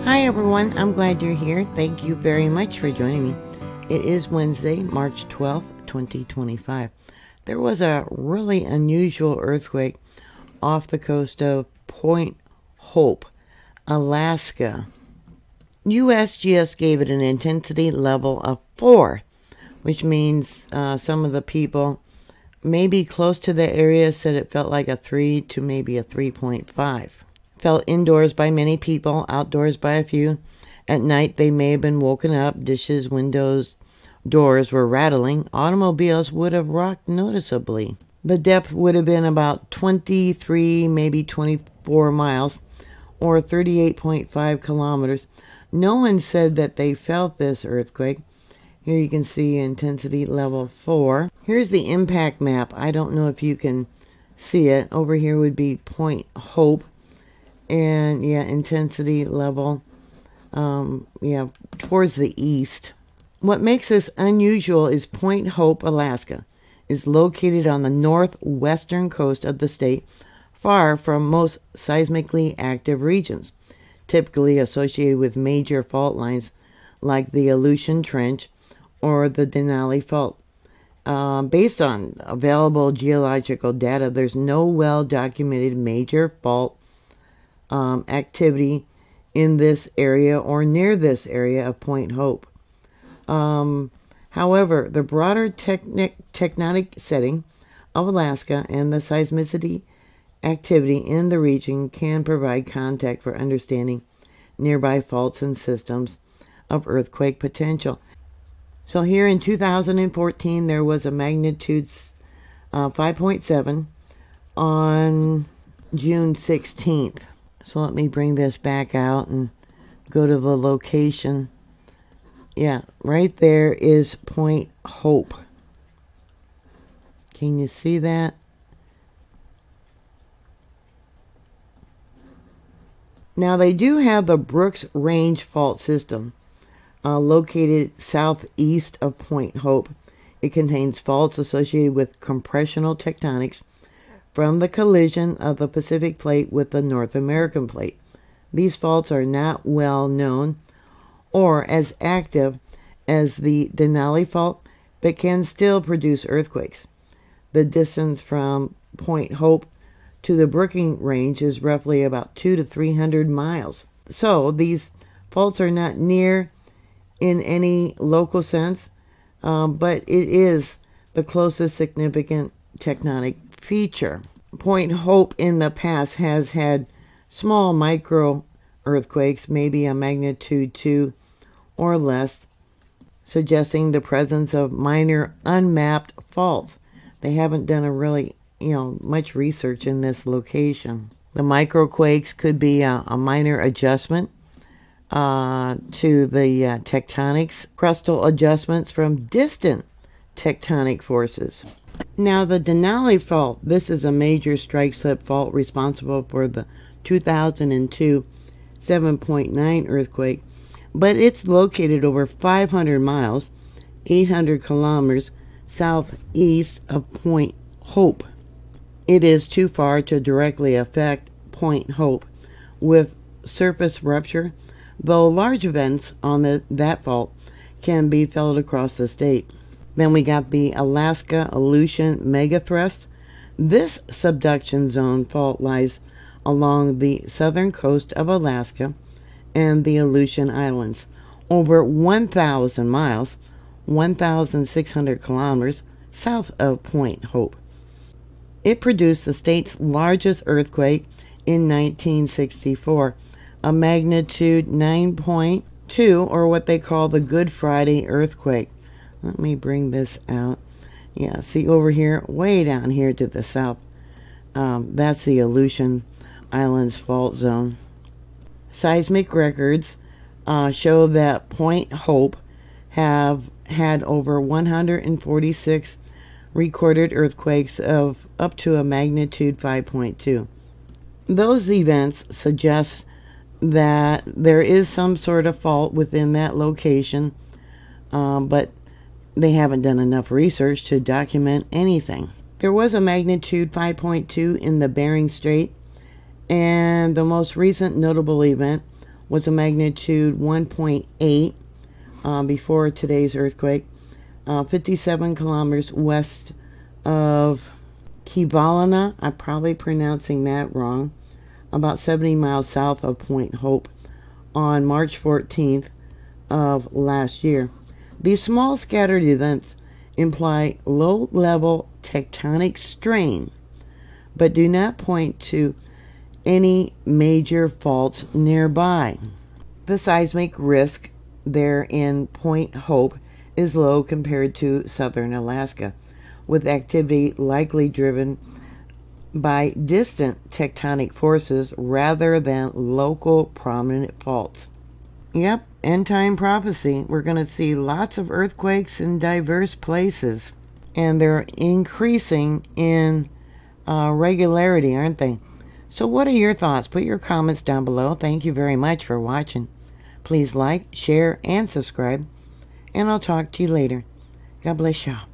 Hi everyone, I'm glad you're here. Thank you very much for joining me. It is Wednesday, March 12th, 2025. There was a really unusual earthquake off the coast of Point Hope, Alaska. USGS gave it an intensity level of 4, which means some of the people maybe close to the area said it felt like a 3 to maybe a 3.5. Felt indoors by many people, outdoors by a few. At night, they may have been woken up. Dishes, windows, doors were rattling. Automobiles would have rocked noticeably. The depth would have been about 23, maybe 24 miles, or 38.5 kilometers. No one said that they felt this earthquake. Here you can see intensity level 4. Here's the impact map. I don't know if you can see it. Over here would be Point Hope. And yeah, intensity level, towards the east. What makes this unusual is Point Hope, Alaska, is located on the northwestern coast of the state, far from most seismically active regions, typically associated with major fault lines like the Aleutian Trench or the Denali Fault. Based on available geological data, there's no well-documented major fault activity in this area or near this area of Point Hope. However, the broader tectonic setting of Alaska and the seismicity activity in the region can provide context for understanding nearby faults and systems of earthquake potential. So here in 2014, there was a magnitude 5.7 on June 16th. So let me bring this back out and go to the location. Yeah, right there is Point Hope. Can you see that? Now they do have the Brooks Range fault system located southeast of Point Hope. It contains faults associated with compressional tectonics from the collision of the Pacific Plate with the North American Plate. These faults are not well known or as active as the Denali Fault, but can still produce earthquakes. The distance from Point Hope to the Brooks Range is roughly about 200 to 300 miles. So these faults are not near in any local sense, but it is the closest significant tectonic feature. Point Hope in the past has had small micro earthquakes, maybe a magnitude 2 or less, suggesting the presence of minor unmapped faults. They haven't done a really, much research in this location. The microquakes could be a minor adjustment to the tectonics, crustal adjustments from distant tectonic forces. Now the Denali Fault, this is a major strike-slip fault responsible for the 2002 7.9 earthquake, but it's located over 500 miles, 800 kilometers southeast of Point Hope. It is too far to directly affect Point Hope with surface rupture, though large events on that fault can be felt across the state. Then we got the Alaska-Aleutian Megathrust. This subduction zone fault lies along the southern coast of Alaska and the Aleutian Islands, over 1,000 miles, 1,600 kilometers south of Point Hope. It produced the state's largest earthquake in 1964, a magnitude 9.2, or what they call the Good Friday earthquake. Let me bring this out. Yeah, see over here, way down here to the south. That's the Aleutian Islands fault zone. Seismic records show that Point Hope have had over 146 recorded earthquakes of up to a magnitude 5.2. Those events suggest that there is some sort of fault within that location, but they haven't done enough research to document anything. There was a magnitude 5.2 in the Bering Strait, and the most recent notable event was a magnitude 1.8 before today's earthquake, 57 kilometers west of Kivalina. I'm probably pronouncing that wrong. About 70 miles south of Point Hope on March 14th of last year. These small scattered events imply low-level tectonic strain, but do not point to any major faults nearby. The seismic risk there in Point Hope is low compared to southern Alaska, with activity likely driven by distant tectonic forces rather than local prominent faults. Yep, end-time prophecy. We're going to see lots of earthquakes in diverse places, and they're increasing in regularity, aren't they? So what are your thoughts? Put your comments down below. Thank you very much for watching. Please like, share, and subscribe, and I'll talk to you later. God bless y'all.